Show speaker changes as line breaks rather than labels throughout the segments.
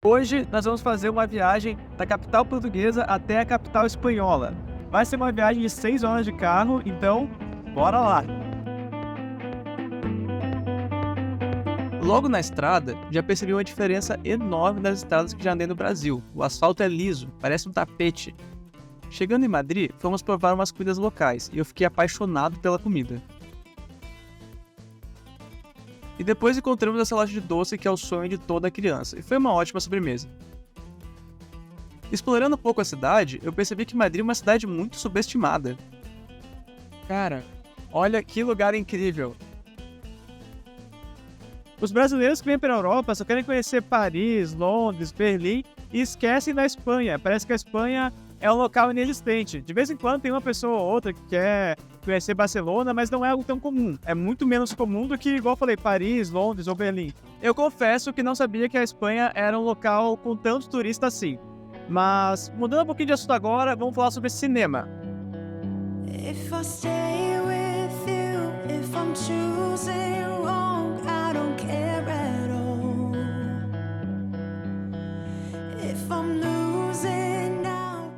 Hoje nós vamos fazer uma viagem da capital portuguesa até a capital espanhola. Vai ser uma viagem de 6 horas de carro, então bora lá! Logo na estrada, já percebi uma diferença enorme das estradas que já andei no Brasil. O asfalto é liso, parece um tapete. Chegando em Madrid, fomos provar umas comidas locais e eu fiquei apaixonado pela comida. E depois encontramos essa loja de doce que é o sonho de toda criança, e foi uma ótima sobremesa. Explorando um pouco a cidade, eu percebi que Madrid é uma cidade muito subestimada. Cara, olha que lugar incrível! Os brasileiros que vêm para a Europa só querem conhecer Paris, Londres, Berlim e esquecem da Espanha. Parece que a Espanha é um local inexistente. De vez em quando tem uma pessoa ou outra que quer conhecer Barcelona, mas não é algo tão comum. É muito menos comum do que, igual eu falei, Paris, Londres ou Berlim. Eu confesso que não sabia que a Espanha era um local com tantos turistas assim. Mas, mudando um pouquinho de assunto agora, vamos falar sobre cinema.
If I stay with you, if I'm choosing wrong, I don't care at all. If I'm losing now,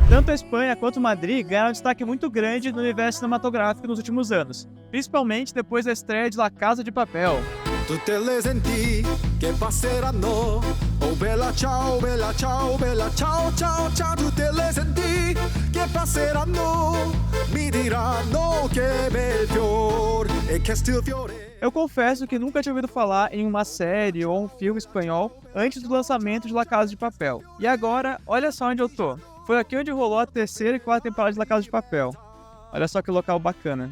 Tanto a Espanha quanto Madrid ganharam um destaque muito grande no universo cinematográfico nos últimos anos, principalmente depois da estreia de La Casa de Papel.
Tutte le sentì che passeranno. Oh bella ciao, bella ciao, bella ciao, ciao, ciao. Tutte le sentì che passeranno. Mi diranno che bel fior e che sto fiore.
Eu confesso que nunca tinha ouvido falar em uma série ou um filme espanhol antes do lançamento de La Casa de Papel. E agora, olha só onde eu tô. Foi aqui onde rolou a terceira e quarta temporada de La Casa de Papel. Olha só que local bacana.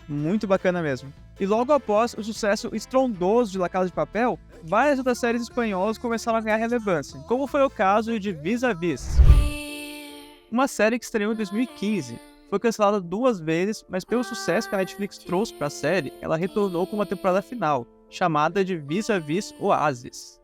Muito bacana mesmo. E logo após o sucesso estrondoso de La Casa de Papel, várias outras séries espanholas começaram a ganhar relevância, como foi o caso de Vis-a-Vis. Uma série que estreou em 2015. Foi cancelada 2 vezes, mas pelo sucesso que a Netflix trouxe para a série, ela retornou com uma temporada final, chamada de Vis-a-Vis Oasis.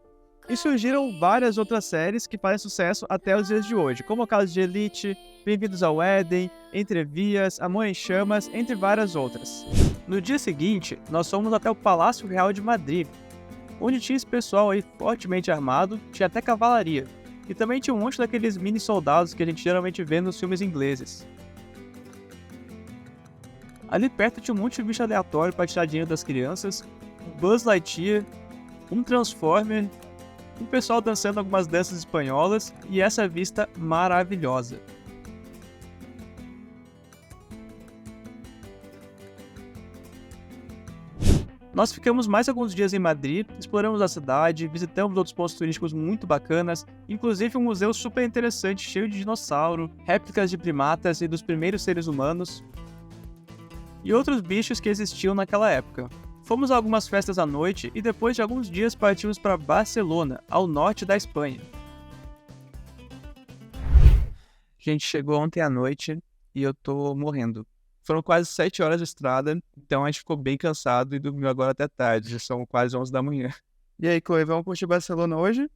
E surgiram várias outras séries que fazem sucesso até os dias de hoje, como o caso de Elite, Bem-vindos ao Éden, Entrevias, Amor em Chamas, entre várias outras. No dia seguinte, nós fomos até o Palácio Real de Madrid, onde tinha esse pessoal aí fortemente armado, tinha até cavalaria, e também tinha um monte daqueles mini soldados que a gente geralmente vê nos filmes ingleses. Ali perto tinha um monte de bicho aleatório para tirar dinheiro das crianças, um Buzz Lightyear, um Transformer, um pessoal dançando algumas danças espanholas e essa vista maravilhosa. Nós ficamos mais alguns dias em Madrid, exploramos a cidade, visitamos outros pontos turísticos muito bacanas, inclusive um museu super interessante cheio de dinossauro, réplicas de primatas e dos primeiros seres humanos, e outros bichos que existiam naquela época. Fomos a algumas festas à noite e depois de alguns dias partimos para Barcelona, ao norte da Espanha. A gente chegou ontem à noite e eu tô morrendo. Foram quase 7 horas de estrada, então a gente ficou bem cansado e dormiu agora até tarde, já são quase 11 da manhã. E aí, Chloe, vamos curtir Barcelona hoje?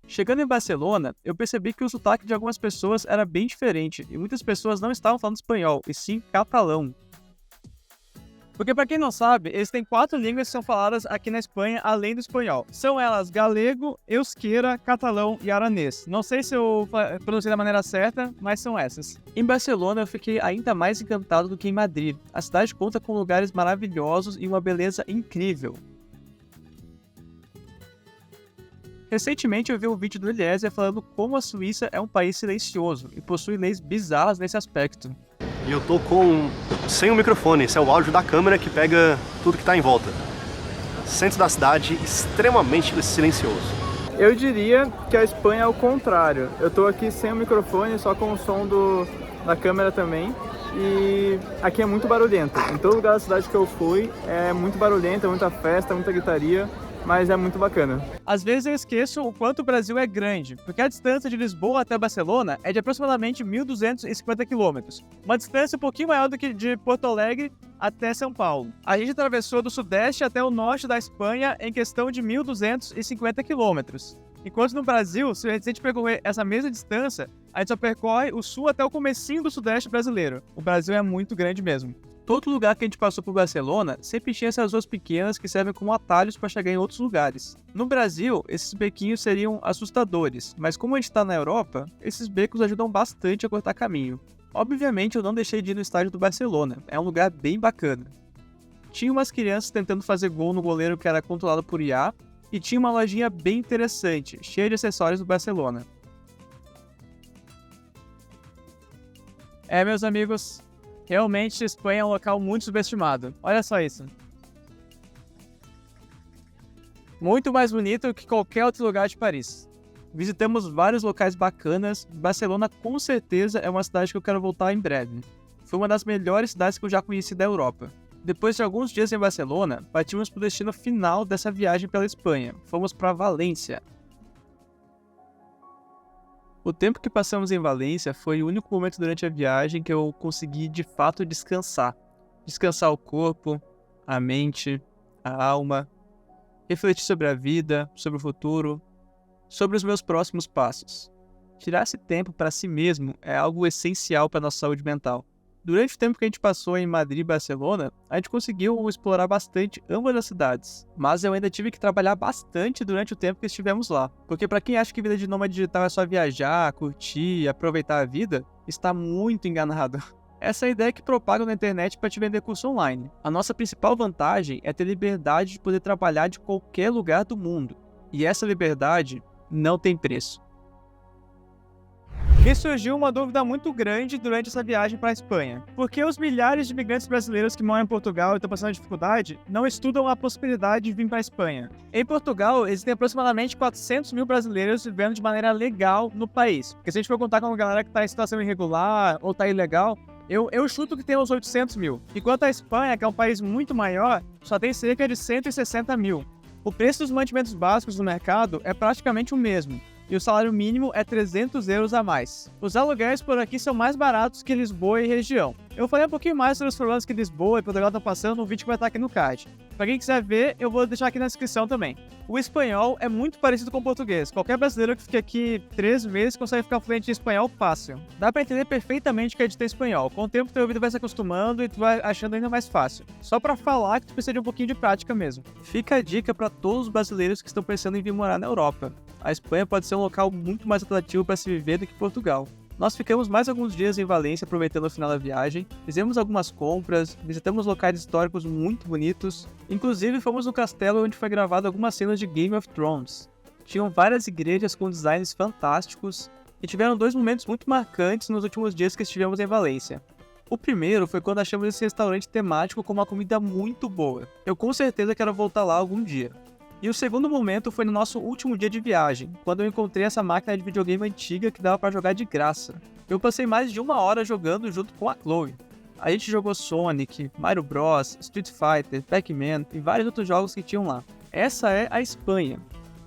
Chegando em Barcelona, eu percebi que o sotaque de algumas pessoas era bem diferente, e muitas pessoas não estavam falando espanhol, e sim catalão. Porque pra quem não sabe, eles têm 4 línguas que são faladas aqui na Espanha, além do espanhol. São elas galego, euskera, catalão e aranês. Não sei se eu pronunciei da maneira certa, mas são essas. Em Barcelona eu fiquei ainda mais encantado do que em Madrid. A cidade conta com lugares maravilhosos e uma beleza incrível. Recentemente eu vi um vídeo do Eliezer falando como a Suíça é um país silencioso e possui leis bizarras nesse aspecto.
E eu tô sem o microfone, esse é o áudio da câmera que pega tudo que tá em volta. Centro da cidade extremamente silencioso.
Eu diria que a Espanha é o contrário. Eu tô aqui sem o microfone, só com o som da câmera também. E aqui é muito barulhento. Em todo lugar da cidade que eu fui é muito barulhento, é muita festa, muita gritaria. Mas é muito bacana. Às vezes eu esqueço o quanto o Brasil é grande, porque a distância de Lisboa até Barcelona é de aproximadamente 1.250 km, uma distância um pouquinho maior do que de Porto Alegre até São Paulo. A gente atravessou do sudeste até o norte da Espanha em questão de 1.250 km. Enquanto no Brasil, se a gente percorrer essa mesma distância, a gente só percorre o sul até o comecinho do sudeste brasileiro. O Brasil é muito grande mesmo. Todo lugar que a gente passou por Barcelona sempre tinha essas ruas pequenas que servem como atalhos para chegar em outros lugares. No Brasil, esses bequinhos seriam assustadores, mas como a gente está na Europa, esses becos ajudam bastante a cortar caminho. Obviamente eu não deixei de ir no estádio do Barcelona, é um lugar bem bacana. Tinha umas crianças tentando fazer gol no goleiro que era controlado por IA, e tinha uma lojinha bem interessante, cheia de acessórios do Barcelona. Meus amigos, realmente Espanha é um local muito subestimado. Olha só isso. Muito mais bonito que qualquer outro lugar de Paris. Visitamos vários locais bacanas. Barcelona com certeza é uma cidade que eu quero voltar em breve. Foi uma das melhores cidades que eu já conheci da Europa. Depois de alguns dias em Barcelona, partimos para o destino final dessa viagem pela Espanha. Fomos para Valência. O tempo que passamos em Valência foi o único momento durante a viagem que eu consegui de fato descansar. Descansar o corpo, a mente, a alma, refletir sobre a vida, sobre o futuro, sobre os meus próximos passos. Tirar esse tempo para si mesmo é algo essencial para a nossa saúde mental. Durante o tempo que a gente passou em Madrid e Barcelona, a gente conseguiu explorar bastante ambas as cidades, mas eu ainda tive que trabalhar bastante durante o tempo que estivemos lá, porque para quem acha que vida de nômade digital é só viajar, curtir, aproveitar a vida, está muito enganado. Essa é a ideia que propagam na internet para te vender curso online. A nossa principal vantagem é ter liberdade de poder trabalhar de qualquer lugar do mundo, e essa liberdade não tem preço. Me surgiu uma dúvida muito grande durante essa viagem para a Espanha. Por que os milhares de imigrantes brasileiros que moram em Portugal e estão passando dificuldade não estudam a possibilidade de vir para a Espanha? Em Portugal, existem aproximadamente 400 mil brasileiros vivendo de maneira legal no país. Porque se a gente for contar com a galera que está em situação irregular ou está ilegal, eu chuto que tem uns 800 mil. Enquanto a Espanha, que é um país muito maior, só tem cerca de 160 mil. O preço dos mantimentos básicos no mercado é praticamente o mesmo. E o salário mínimo é 300 euros a mais. Os aluguéis por aqui são mais baratos que Lisboa e região. Eu falei um pouquinho mais sobre os problemas que Lisboa e Portugal estão passando no vídeo que vai estar aqui no card. Para quem quiser ver, eu vou deixar aqui na descrição também. O espanhol é muito parecido com o português. Qualquer brasileiro que fique aqui 3 meses consegue ficar fluente em espanhol fácil. Dá para entender perfeitamente o que é de ter espanhol. Com o tempo, teu ouvido vai se acostumando e tu vai achando ainda mais fácil. Só para falar que tu precisa de um pouquinho de prática mesmo. Fica a dica para todos os brasileiros que estão pensando em vir morar na Europa. A Espanha pode ser um local muito mais atrativo para se viver do que Portugal. Nós ficamos mais alguns dias em Valência aproveitando o final da viagem, fizemos algumas compras, visitamos locais históricos muito bonitos, inclusive fomos no castelo onde foi gravado algumas cenas de Game of Thrones. Tinham várias igrejas com designs fantásticos e tiveram 2 momentos muito marcantes nos últimos dias que estivemos em Valência. O primeiro foi quando achamos esse restaurante temático com uma comida muito boa. Eu com certeza quero voltar lá algum dia. E o segundo momento foi no nosso último dia de viagem, quando eu encontrei essa máquina de videogame antiga que dava pra jogar de graça. Eu passei mais de 1 hora jogando junto com a Chloe. A gente jogou Sonic, Mario Bros, Street Fighter, Pac-Man e vários outros jogos que tinham lá. Essa é a Espanha,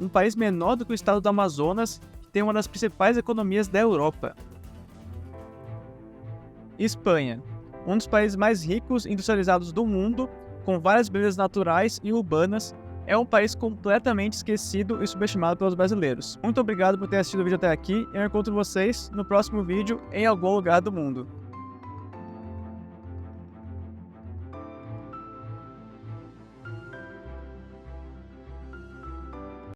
um país menor do que o estado do Amazonas, que tem uma das principais economias da Europa. Espanha, um dos países mais ricos e industrializados do mundo, com várias belezas naturais e urbanas, é um país completamente esquecido e subestimado pelos brasileiros. Muito obrigado por ter assistido o vídeo até aqui e eu encontro vocês no próximo vídeo em algum lugar do mundo.